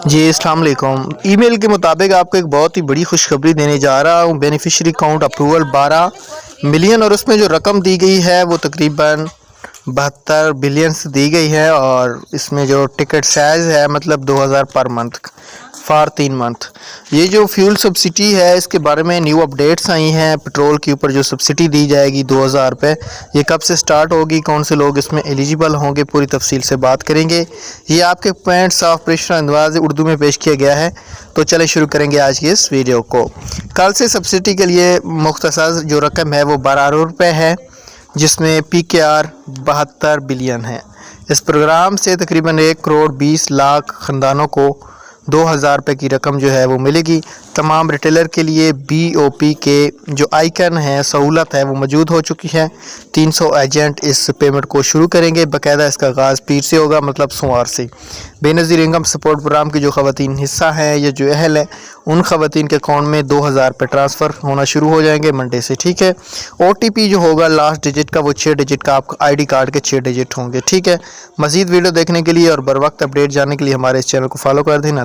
जी अस्सलाम वालेकुम। ईमेल के मुताबिक आपको एक बहुत ही बड़ी खुशखबरी देने जा रहा हूँ। बेनिफिशियरी अकाउंट अप्रूवल 12 मिलियन और उसमें जो रकम दी गई है वो तकरीबन 72 बिलियन से दी गई है। और इसमें जो टिकट साइज़ है मतलब 2000 पर मंथ फॉर 3 मंथ। ये जो फ्यूल सब्सिडी है इसके बारे में न्यू अपडेट्स आई हैं। पेट्रोल के ऊपर जो सब्सिडी दी जाएगी 2000 रुपये, ये कब से स्टार्ट होगी, कौन से लोग इसमें एलिजिबल होंगे, पूरी तफसील से बात करेंगे। ये आपके पॉइंट्स ऑफ प्रेशर अंदाज उर्दू में पेश किया गया है। तो चले शुरू करेंगे आज की इस वीडियो को। कल से सब्सिडी के लिए मुख्तसर जो रकम है वो 12 अरब रुपये है, जिसमें PKR 72 बिलियन है। इस प्रोग्राम से तकरीबन 1 करोड़ 20 लाख ख़ानदानों को 2000 रुपये की रकम जो है वो मिलेगी। तमाम रिटेलर के लिए BOP के जो आइकन है, सहूलत है, वो मौजूद हो चुकी है। 300 एजेंट इस पेमेंट को शुरू करेंगे। बाकायदा इसका आगाज़ पीर से होगा, मतलब सोमवार से। बेनज़ीर इनकम सपोर्ट प्रोग्राम की जो ख़वातीन हिस्सा हैं या जो अहल है, उन ख़वातीन के अकाउंट में 2000 रुपये ट्रांसफ़र होना शुरू हो जाएंगे मंडे से। ठीक है। OTP जो होगा लास्ट डिजिट का वो 6 डिजिट का आपका ID कार्ड के 6 डिजिट होंगे। ठीक है। मज़ीद वीडियो देखने के लिए और बर वक्त अपडेट जानने के लिए हमारे इस चैनल को फॉलो कर देना।